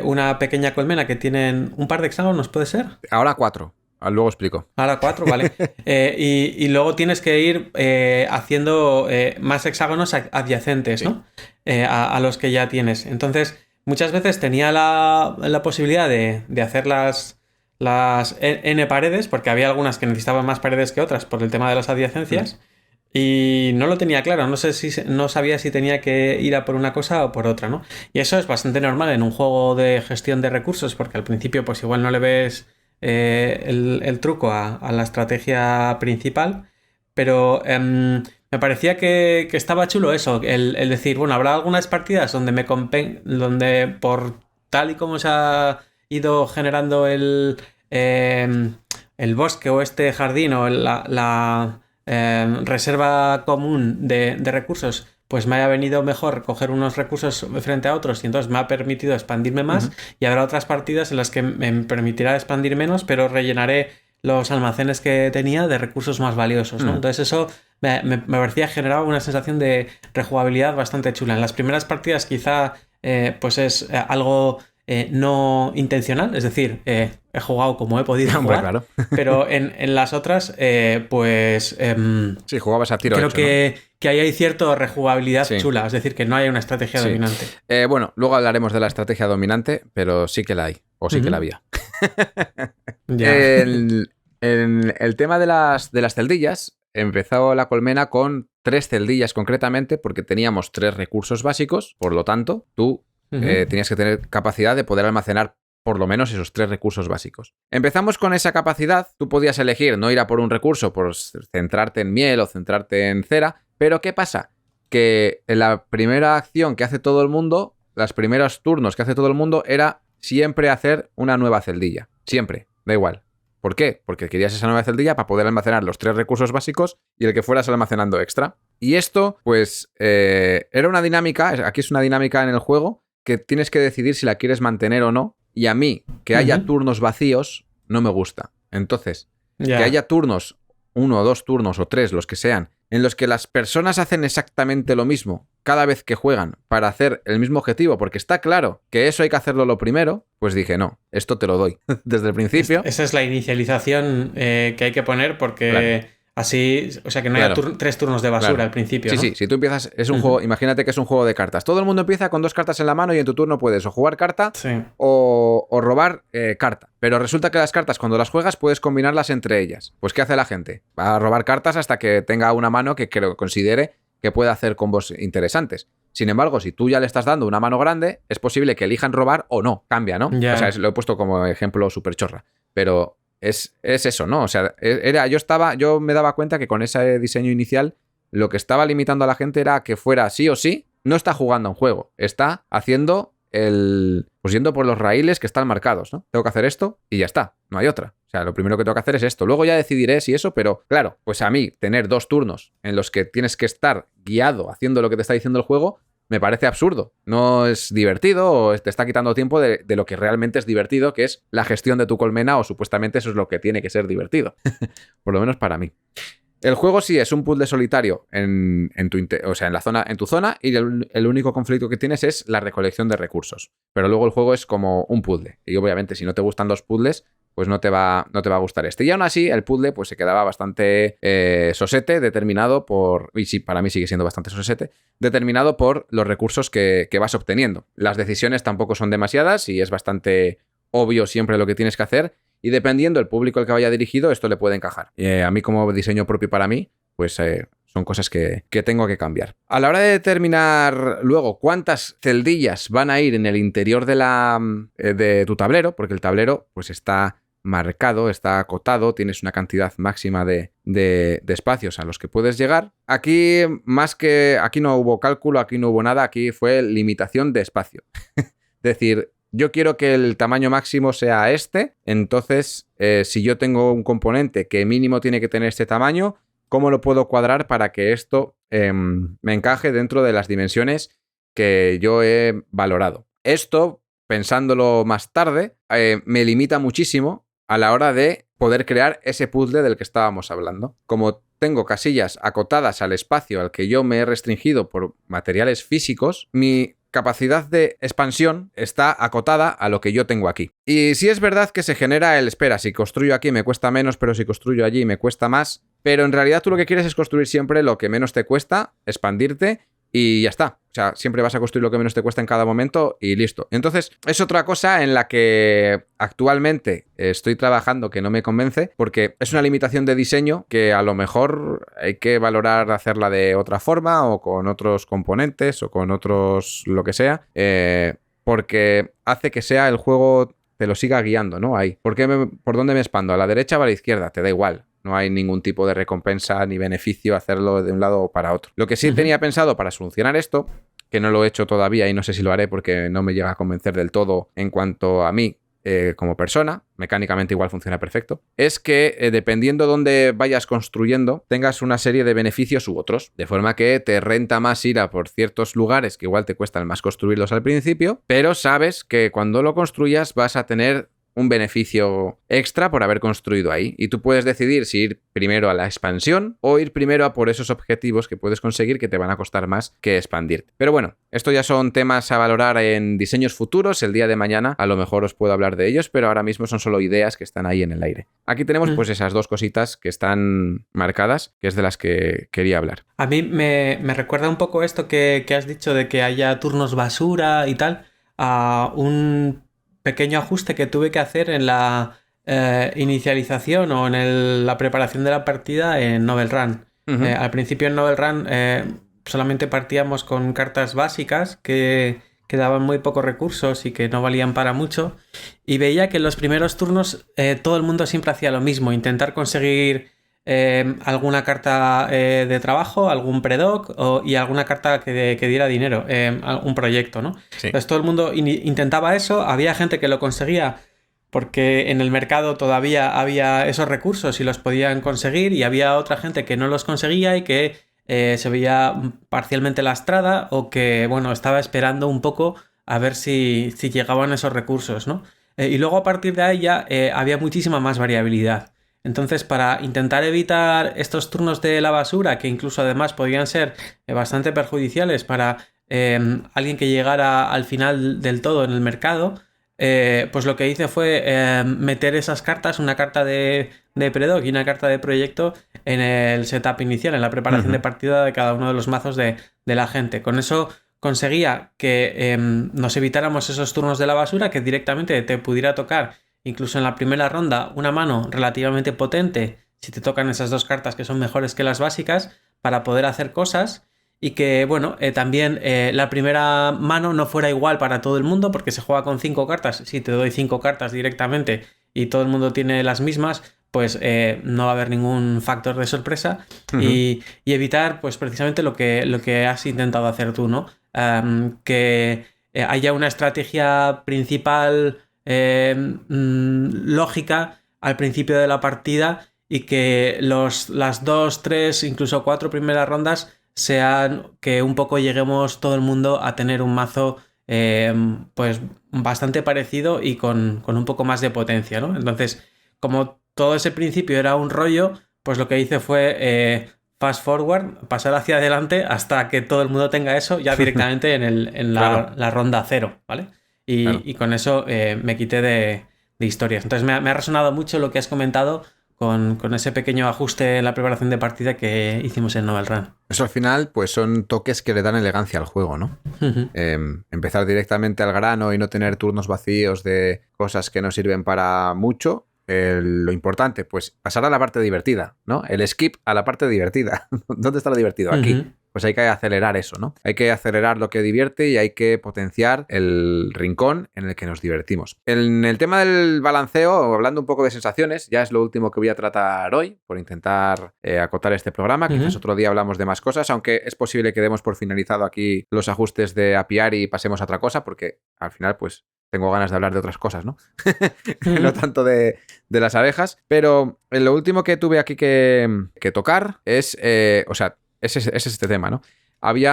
Speaker 2: una pequeña colmena que tienen un par de hexágonos, ¿puede ser?
Speaker 1: Ahora 4. Luego explico.
Speaker 2: Ahora 4, vale. Y luego tienes que ir haciendo más hexágonos adyacentes, ¿no? A los que ya tienes. Entonces, muchas veces tenía la posibilidad de hacer las N paredes, porque había algunas que necesitaban más paredes que otras por el tema de las adyacencias. Y no lo tenía claro, no sabía si tenía que ir a por una cosa o por otra, ¿no? Y eso es bastante normal en un juego de gestión de recursos, porque al principio pues igual no le ves el truco a la estrategia principal, pero me parecía que estaba chulo eso, el decir, bueno, habrá algunas partidas donde donde por tal y como se ha ido generando el bosque o este jardín o la reserva común de recursos, pues me haya venido mejor coger unos recursos frente a otros y entonces me ha permitido expandirme más, y habrá otras partidas en las que me permitirá expandir menos, pero rellenaré los almacenes que tenía de recursos más valiosos, ¿no? Entonces eso me parecía generaba una sensación de rejugabilidad bastante chula. En las primeras partidas quizá pues es algo no intencional, es decir, he jugado como he podido jugar,
Speaker 1: claro.
Speaker 2: Pero en las otras pues
Speaker 1: sí, jugabas a tiro
Speaker 2: creo
Speaker 1: hecho,
Speaker 2: que ahí hay cierta rejugabilidad chula, es decir, que no hay una estrategia dominante.
Speaker 1: Bueno, luego hablaremos de la estrategia dominante, pero sí que la hay, o sí que la había. El tema de las celdillas, empezó la colmena con 3 celdillas concretamente, porque teníamos 3 recursos básicos, por lo tanto, tú tenías que tener capacidad de poder almacenar por lo menos esos 3 recursos básicos. Empezamos con esa capacidad, tú podías elegir no ir a por un recurso, por centrarte en miel o centrarte en cera, pero ¿qué pasa? Que la primera acción que hace todo el mundo, los primeros turnos que hace todo el mundo era siempre hacer una nueva celdilla, siempre, da igual. ¿Por qué? Porque querías esa nueva celdilla para poder almacenar los 3 recursos básicos y el que fueras almacenando extra. Y esto, pues, era una dinámica, aquí es una dinámica en el juego que tienes que decidir si la quieres mantener o no. Y a mí, que haya turnos vacíos, no me gusta. Entonces, que haya turnos, 1 o 2 turnos o 3, los que sean, en los que las personas hacen exactamente lo mismo cada vez que juegan para hacer el mismo objetivo, porque está claro que eso hay que hacerlo lo primero, pues dije, no, esto te lo doy desde el principio.
Speaker 2: Esa es la inicialización que hay que poner porque... Claro. Así, o sea, que no haya 3 turnos de basura al principio, ¿no?
Speaker 1: Sí, si tú empiezas, es un juego, imagínate que es un juego de cartas. Todo el mundo empieza con 2 cartas en la mano y en tu turno puedes o jugar carta o robar carta. Pero resulta que las cartas, cuando las juegas, puedes combinarlas entre ellas. Pues, ¿qué hace la gente? Va a robar cartas hasta que tenga una mano que considere que puede hacer combos interesantes. Sin embargo, si tú ya le estás dando una mano grande, es posible que elijan robar o no. Cambia, ¿no? O sea, lo he puesto como ejemplo súper chorra. Pero es eso, ¿no? O sea, yo me daba cuenta que con ese diseño inicial lo que estaba limitando a la gente era que fuera sí o sí, no está jugando a un juego, está haciendo pues yendo por los raíles que están marcados, ¿no? Tengo que hacer esto y ya está, no hay otra. O sea, lo primero que tengo que hacer es esto. Luego ya decidiré si eso, pero claro, pues a mí tener 2 turnos en los que tienes que estar guiado haciendo lo que te está diciendo el juego, me parece absurdo. No es divertido o te está quitando tiempo de lo que realmente es divertido, que es la gestión de tu colmena, o supuestamente eso es lo que tiene que ser divertido. Por lo menos para mí. El juego sí es un puzzle solitario en tu zona, y el único conflicto que tienes es la recolección de recursos. Pero luego el juego es como un puzzle. Y obviamente si no te gustan los puzzles, pues no te va a gustar este. Y aún así, el puzzle pues se quedaba bastante sosete, determinado por... Y sí, para mí sigue siendo bastante sosete, determinado por los recursos que vas obteniendo. Las decisiones tampoco son demasiadas y es bastante obvio siempre lo que tienes que hacer. Y dependiendo del público al que vaya dirigido, esto le puede encajar. A mí, como diseño propio para mí, pues son cosas que tengo que cambiar. A la hora de determinar luego cuántas celdillas van a ir en el interior de tu tablero, porque el tablero pues está marcado, está acotado, tienes una cantidad máxima de espacios a los que puedes llegar. Aquí no hubo cálculo, aquí no hubo nada, aquí fue limitación de espacio. Es decir, yo quiero que el tamaño máximo sea este, entonces si yo tengo un componente que mínimo tiene que tener este tamaño, ¿cómo lo puedo cuadrar para que esto me encaje dentro de las dimensiones que yo he valorado? Esto, pensándolo más tarde, me limita muchísimo a la hora de poder crear ese puzzle del que estábamos hablando. Como tengo casillas acotadas al espacio al que yo me he restringido por materiales físicos, mi capacidad de expansión está acotada a lo que yo tengo aquí. Y sí es verdad que se genera espera, si construyo aquí me cuesta menos, pero si construyo allí me cuesta más. Pero en realidad tú lo que quieres es construir siempre lo que menos te cuesta, expandirte y ya está. O sea, siempre vas a construir lo que menos te cuesta en cada momento y listo. Entonces, es otra cosa en la que actualmente estoy trabajando que no me convence, porque es una limitación de diseño que a lo mejor hay que valorar hacerla de otra forma o con otros componentes o con otros lo que sea, porque hace que sea el juego te lo siga guiando, ¿no? Ahí. ¿Por dónde me expando? ¿A la derecha o a la izquierda? Te da igual. No hay ningún tipo de recompensa ni beneficio hacerlo de un lado o para otro. Lo que sí tenía pensado para solucionar esto, que no lo he hecho todavía y no sé si lo haré porque no me llega a convencer del todo en cuanto a mí como persona, mecánicamente igual funciona perfecto, es que dependiendo dónde vayas construyendo, tengas una serie de beneficios u otros, de forma que te renta más ir a por ciertos lugares que igual te cuestan más construirlos al principio, pero sabes que cuando lo construyas vas a tener un beneficio extra por haber construido ahí. Y tú puedes decidir si ir primero a la expansión o ir primero a por esos objetivos que puedes conseguir que te van a costar más que expandirte. Pero bueno, esto ya son temas a valorar en diseños futuros. El día de mañana a lo mejor os puedo hablar de ellos, pero ahora mismo son solo ideas que están ahí en el aire. Aquí tenemos pues esas 2 cositas que están marcadas, que es de las que quería hablar.
Speaker 2: A mí me recuerda un poco esto que has dicho de que haya turnos basura y tal, a un pequeño ajuste que tuve que hacer en la inicialización o en la preparación de la partida en Novel Run. Al principio en Novel Run solamente partíamos con cartas básicas que daban muy pocos recursos y que no valían para mucho, y veía que en los primeros turnos todo el mundo siempre hacía lo mismo, intentar conseguir alguna carta de trabajo, algún predoc y alguna carta que diera dinero, un proyecto, ¿no? Sí. Entonces todo el mundo intentaba eso, había gente que lo conseguía porque en el mercado todavía había esos recursos y los podían conseguir, y había otra gente que no los conseguía y que se veía parcialmente lastrada o que, bueno, estaba esperando un poco a ver si llegaban esos recursos, ¿no? Y luego a partir de ahí ya había muchísima más variabilidad. Entonces, para intentar evitar estos turnos de la basura, que incluso además podían ser bastante perjudiciales para alguien que llegara al final del todo en el mercado, pues lo que hice fue meter esas cartas, una carta de predoc y una carta de proyecto, en el setup inicial, en la preparación de partida de cada uno de los mazos de la gente. Con eso conseguía que nos evitáramos esos turnos de la basura, que directamente te pudiera tocar incluso en la primera ronda una mano relativamente potente si te tocan esas 2 cartas que son mejores que las básicas para poder hacer cosas, y que, bueno, también la primera mano no fuera igual para todo el mundo, porque se juega con 5 cartas. Si te doy 5 cartas directamente y todo el mundo tiene las mismas, pues no va a haber ningún factor de sorpresa y evitar pues precisamente lo que has intentado hacer tú, ¿no? Que haya una estrategia principal lógica al principio de la partida y que las 2, 3, incluso 4 primeras rondas sean que un poco lleguemos todo el mundo a tener un mazo pues bastante parecido y con un poco más de potencia, ¿no? Entonces, como todo ese principio era un rollo, pues lo que hice fue fast forward, pasar hacia adelante hasta que todo el mundo tenga eso ya directamente en la ronda 0, ¿vale? Y con eso me quité de historias. Entonces me ha resonado mucho lo que has comentado con ese pequeño ajuste en la preparación de partida que hicimos en Novel Run.
Speaker 1: Eso al final pues son toques que le dan elegancia al juego, ¿no? Empezar directamente al grano y no tener turnos vacíos de cosas que no sirven para mucho. Lo importante, pues pasar a la parte divertida, ¿no? El skip a la parte divertida. ¿Dónde está lo divertido? Aquí. Pues hay que acelerar eso, ¿no? Hay que acelerar lo que divierte y hay que potenciar el rincón en el que nos divertimos. En el tema del balanceo, hablando un poco de sensaciones, ya es lo último que voy a tratar hoy, por intentar acotar este programa. Quizás otro día hablamos de más cosas, aunque es posible que demos por finalizado aquí los ajustes de Apiari y pasemos a otra cosa, porque al final, pues, tengo ganas de hablar de otras cosas, ¿no? No tanto de las abejas. Pero lo último que tuve aquí que tocar es... es este tema, ¿no? Hay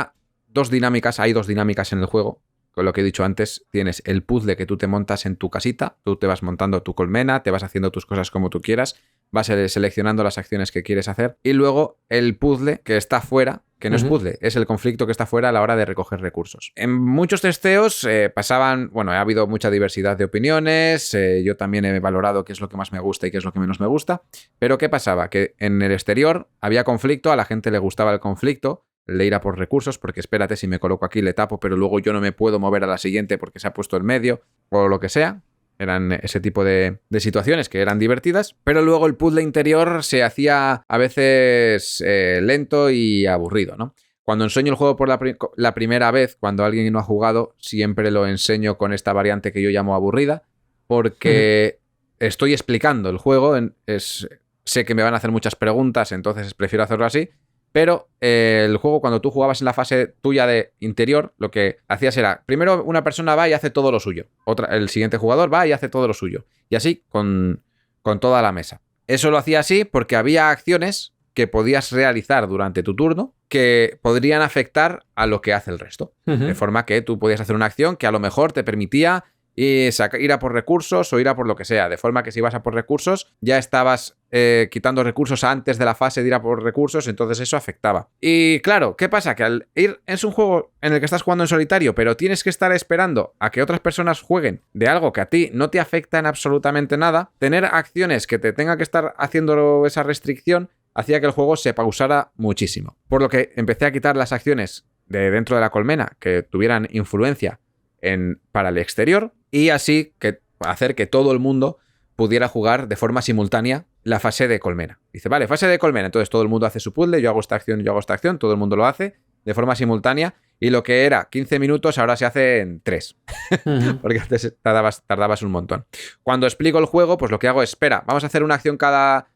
Speaker 1: dos dinámicas en el juego. Con lo que he dicho antes, tienes el puzzle que tú te montas en tu casita, tú te vas montando tu colmena, te vas haciendo tus cosas como tú quieras, vas seleccionando las acciones que quieres hacer, y luego el puzzle que está fuera, que no es puzzle, es el conflicto que está fuera a la hora de recoger recursos. En muchos testeos ha habido mucha diversidad de opiniones, yo también he valorado qué es lo que más me gusta y qué es lo que menos me gusta, pero ¿qué pasaba? Que en el exterior había conflicto, a la gente le gustaba el conflicto, le ir a por recursos, porque espérate, si me coloco aquí le tapo, pero luego yo no me puedo mover a la siguiente porque se ha puesto en medio, o lo que sea. Eran ese tipo de situaciones que eran divertidas, pero luego el puzzle interior se hacía a veces lento y aburrido, ¿no? Cuando enseño el juego por la primera vez, cuando alguien no ha jugado, siempre lo enseño con esta variante que yo llamo aburrida, porque estoy explicando el juego, sé que me van a hacer muchas preguntas, entonces prefiero hacerlo así. Pero el juego, cuando tú jugabas en la fase tuya de interior, lo que hacías era, primero una persona va y hace todo lo suyo, el siguiente jugador va y hace todo lo suyo, y así con toda la mesa. Eso lo hacía así porque había acciones que podías realizar durante tu turno que podrían afectar a lo que hace el resto. De forma que tú podías hacer una acción que a lo mejor te permitía ir a por recursos o ir a por lo que sea. De forma que si ibas a por recursos, ya estabas quitando recursos antes de la fase de ir a por recursos, entonces eso afectaba. Y claro, ¿qué pasa? Que es un juego en el que estás jugando en solitario, pero tienes que estar esperando a que otras personas jueguen de algo que a ti no te afecta en absolutamente nada. Tener acciones que te tenga que estar haciendo esa restricción hacía que el juego se pausara muchísimo. Por lo que empecé a quitar las acciones de dentro de la colmena que tuvieran influencia para el exterior, y así hacer que todo el mundo pudiera jugar de forma simultánea la fase de colmena. Dice, vale, fase de colmena, entonces todo el mundo hace su puzzle, yo hago esta acción, todo el mundo lo hace de forma simultánea, y lo que era 15 minutos ahora se hace en 3. Porque antes tardabas un montón. Cuando explico el juego, pues lo que hago es, espera, vamos a hacer una acción cada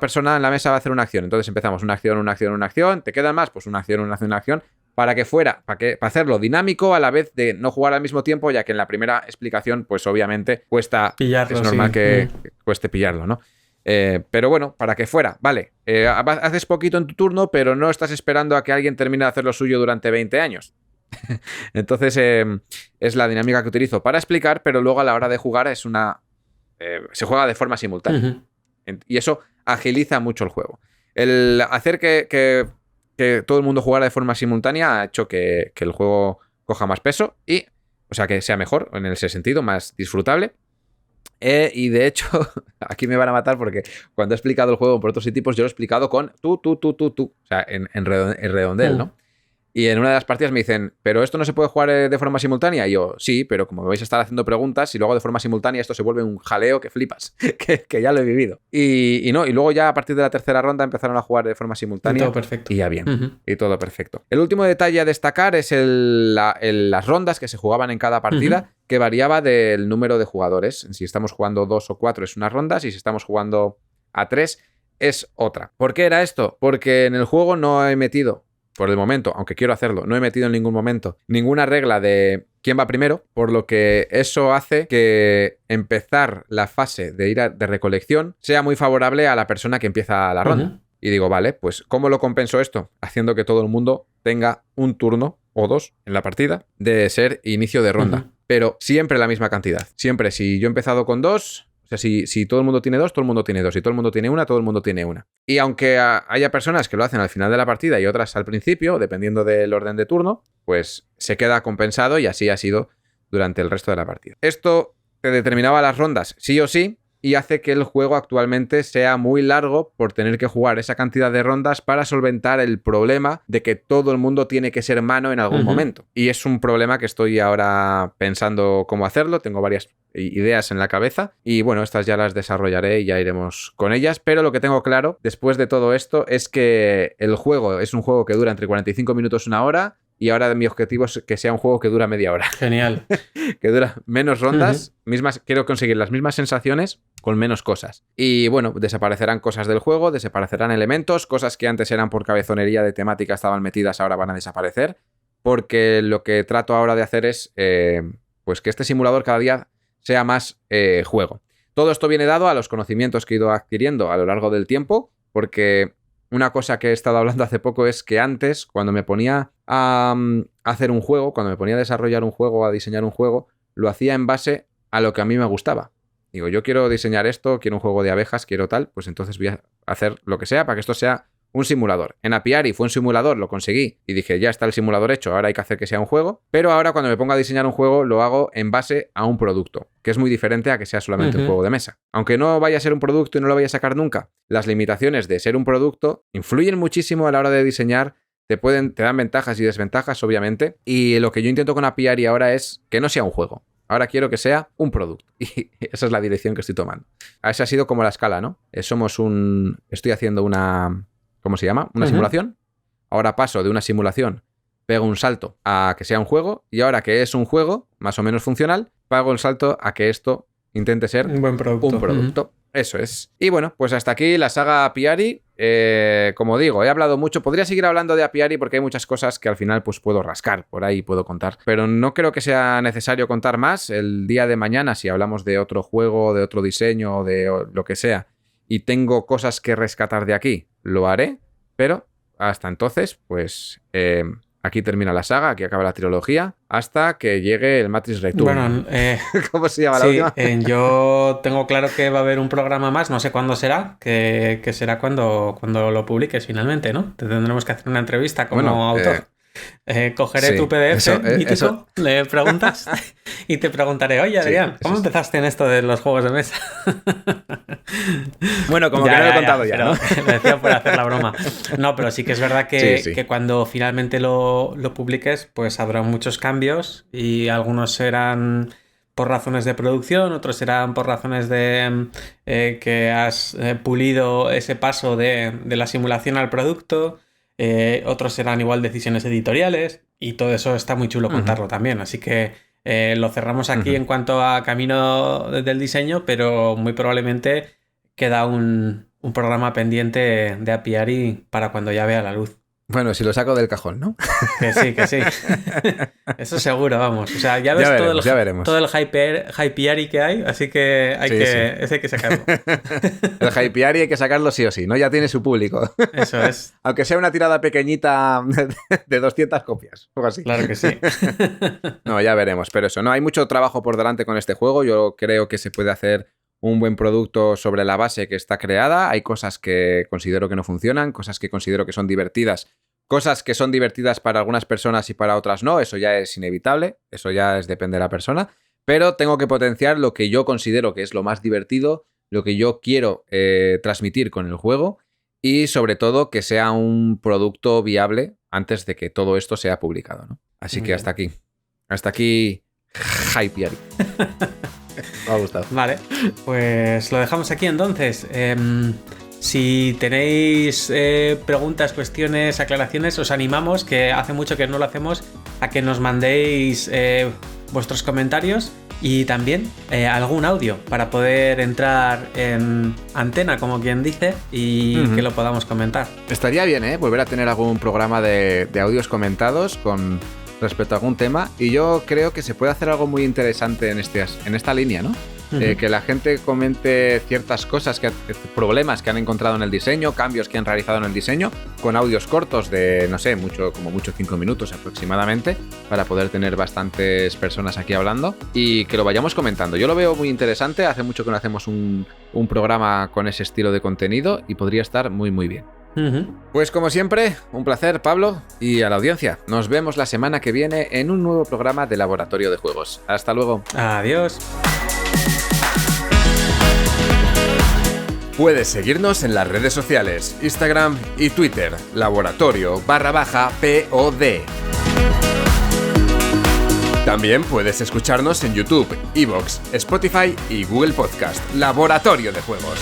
Speaker 1: persona en la mesa va a hacer una acción. Entonces empezamos una acción, ¿te quedan más? Pues una acción, para hacerlo dinámico a la vez de no jugar al mismo tiempo, ya que en la primera explicación, pues obviamente cuesta pillarlo, es normal que cueste pillarlo, ¿no? Pero bueno, para que fuera, vale, haces poquito en tu turno, pero no estás esperando a que alguien termine de hacer lo suyo durante 20 años. Entonces es la dinámica que utilizo para explicar, pero luego a la hora de jugar se juega de forma simultánea. Y eso agiliza mucho el juego. El hacer que todo el mundo jugara de forma simultánea ha hecho que el juego coja más peso y, o sea, que sea mejor en ese sentido, más disfrutable. Y de hecho, aquí me van a matar porque cuando he explicado el juego por otros tipos, yo lo he explicado con tú. O sea, en redondel, ¿no? Y en una de las partidas me dicen, ¿pero esto no se puede jugar de forma simultánea? Y yo, sí, pero como me vais a estar haciendo preguntas y luego de forma simultánea esto se vuelve un jaleo que flipas, que ya lo he vivido. Y luego ya a partir de la tercera ronda empezaron a jugar de forma simultánea.
Speaker 2: Y todo perfecto.
Speaker 1: Y ya bien, y todo perfecto. El último detalle a destacar es las rondas que se jugaban en cada partida. que variaba del número de jugadores. Si estamos jugando 2 o 4 es una ronda, si estamos jugando a 3 es otra. ¿Por qué era esto? Porque en el juego no he metido, por el momento, aunque quiero hacerlo, no he metido en ningún momento ninguna regla de quién va primero, por lo que eso hace que empezar la fase de recolección sea muy favorable a la persona que empieza la ronda. Y digo, vale, pues ¿cómo lo compenso esto? Haciendo que todo el mundo tenga un turno o 2 en la partida de ser inicio de ronda. Pero siempre la misma cantidad. Siempre, si yo he empezado con 2, o sea, si todo el mundo tiene 2, todo el mundo tiene 2. Si todo el mundo tiene 1, todo el mundo tiene 1. Y aunque haya personas que lo hacen al final de la partida y otras al principio, dependiendo del orden de turno, pues se queda compensado y así ha sido durante el resto de la partida. Esto te determinaba las rondas sí o sí, y hace que el juego actualmente sea muy largo por tener que jugar esa cantidad de rondas para solventar el problema de que todo el mundo tiene que ser mano en algún momento. Y es un problema que estoy ahora pensando cómo hacerlo. Tengo varias ideas en la cabeza y bueno, estas ya las desarrollaré y ya iremos con ellas, pero lo que tengo claro después de todo esto es que el juego es un juego que dura entre 45 minutos y 1 hora. Y ahora mi objetivo es que sea un juego que dura media hora.
Speaker 2: Genial.
Speaker 1: Que dura menos rondas, quiero conseguir las mismas sensaciones con menos cosas. Y bueno, desaparecerán cosas del juego, desaparecerán elementos, cosas que antes eran por cabezonería de temática estaban metidas, ahora van a desaparecer. Porque lo que trato ahora de hacer es pues que este simulador cada día sea más juego. Todo esto viene dado a los conocimientos que he ido adquiriendo a lo largo del tiempo, porque una cosa que he estado hablando hace poco es que antes, cuando me ponía a hacer un juego, cuando me ponía a desarrollar un juego, a diseñar un juego, lo hacía en base a lo que a mí me gustaba. Digo, yo quiero diseñar esto, quiero un juego de abejas, quiero tal, pues entonces voy a hacer lo que sea para que esto sea un simulador. En Apiari fue un simulador, lo conseguí y dije, ya está el simulador hecho, ahora hay que hacer que sea un juego. Pero ahora cuando me pongo a diseñar un juego lo hago en base a un producto, que es muy diferente a que sea solamente un juego de mesa. Aunque no vaya a ser un producto y no lo vaya a sacar nunca, las limitaciones de ser un producto influyen muchísimo a la hora de diseñar. Te dan ventajas y desventajas, obviamente. Y lo que yo intento con Apiari ahora es que no sea un juego. Ahora quiero que sea un producto. Y esa es la dirección que estoy tomando. Esa ha sido como la escala, ¿no? Estoy haciendo una... ¿Cómo se llama? Una simulación. Ahora paso de una simulación, pego un salto a que sea un juego. Y ahora que es un juego, más o menos funcional, pago el salto a que esto intente ser
Speaker 2: un buen producto.
Speaker 1: Un producto. Eso es. Y bueno, pues hasta aquí la saga Apiari. Como digo, he hablado mucho. Podría seguir hablando de Apiari porque hay muchas cosas que al final pues puedo rascar, por ahí puedo contar. Pero no creo que sea necesario contar más. El día de mañana, si hablamos de otro juego, de otro diseño o de lo que sea, y tengo cosas que rescatar de aquí, lo haré. Pero hasta entonces, pues... aquí termina la saga, aquí acaba la trilogía, hasta que llegue el Matrix Return.
Speaker 2: Bueno,
Speaker 1: ¿cómo se llama la última?
Speaker 2: Yo tengo claro que va a haber un programa más, no sé cuándo será, que será cuando lo publiques finalmente, ¿no? Te tendremos que hacer una entrevista como autor. Cogeré tu PDF mítico, le preguntas y te preguntaré, oye Adrián, ¿cómo empezaste en esto de los juegos de mesa?
Speaker 1: Bueno, como que no lo he contado ya, ¿no?
Speaker 2: Lo decía por hacer la broma. No, pero sí que es verdad que cuando finalmente lo publiques, pues habrá muchos cambios y algunos serán por razones de producción, otros serán por razones de que has pulido ese paso de la simulación al producto. Otros serán igual decisiones editoriales y todo eso está muy chulo contarlo también, así que lo cerramos aquí en cuanto a camino del diseño, pero muy probablemente queda un programa pendiente de Apiari para cuando ya vea la luz.
Speaker 1: Bueno, si lo saco del cajón, ¿no?
Speaker 2: Que sí. Eso seguro, vamos. O sea, ya ves todo el hypeari que hay, así que ese hay que sacarlo.
Speaker 1: El hypeari hay que sacarlo sí o sí, ¿no? Ya tiene su público.
Speaker 2: Eso es.
Speaker 1: Aunque sea una tirada pequeñita de 200 copias, o así.
Speaker 2: Claro que sí.
Speaker 1: No, ya veremos, pero eso, ¿no? Hay mucho trabajo por delante con este juego. Yo creo que se puede hacer un buen producto sobre la base que está creada. Hay cosas que considero que no funcionan, cosas que considero que son divertidas, cosas que son divertidas para algunas personas y para otras no. Eso ya es inevitable, eso ya depende de la persona. Pero tengo que potenciar lo que yo considero que es lo más divertido, lo que yo quiero transmitir con el juego y sobre todo que sea un producto viable antes de que todo esto sea publicado, ¿no? Así que hasta aquí. Hasta aquí, Hypeari. Me ha gustado.
Speaker 2: Vale, pues lo dejamos aquí entonces. Si tenéis preguntas, cuestiones, aclaraciones, os animamos, que hace mucho que no lo hacemos, a que nos mandéis vuestros comentarios y también algún audio para poder entrar en antena, como quien dice, y que lo podamos comentar.
Speaker 1: Estaría bien, volver a tener algún programa de audios comentados con respecto a algún tema, y yo creo que se puede hacer algo muy interesante en esta línea, ¿no? Que la gente comente ciertas cosas, problemas que han encontrado en el diseño, cambios que han realizado en el diseño, con audios cortos de, no sé, como mucho 5 minutos aproximadamente, para poder tener bastantes personas aquí hablando y que lo vayamos comentando. Yo lo veo muy interesante, hace mucho que no hacemos un programa con ese estilo de contenido y podría estar muy muy bien. Pues como siempre, un placer, Pablo, y a la audiencia. Nos vemos la semana que viene en un nuevo programa de Laboratorio de Juegos. Hasta luego.
Speaker 2: Adiós.
Speaker 3: Puedes seguirnos en las redes sociales, Instagram y Twitter, laboratorio_POD. También puedes escucharnos en YouTube, iVoox, Spotify y Google Podcast, Laboratorio de Juegos.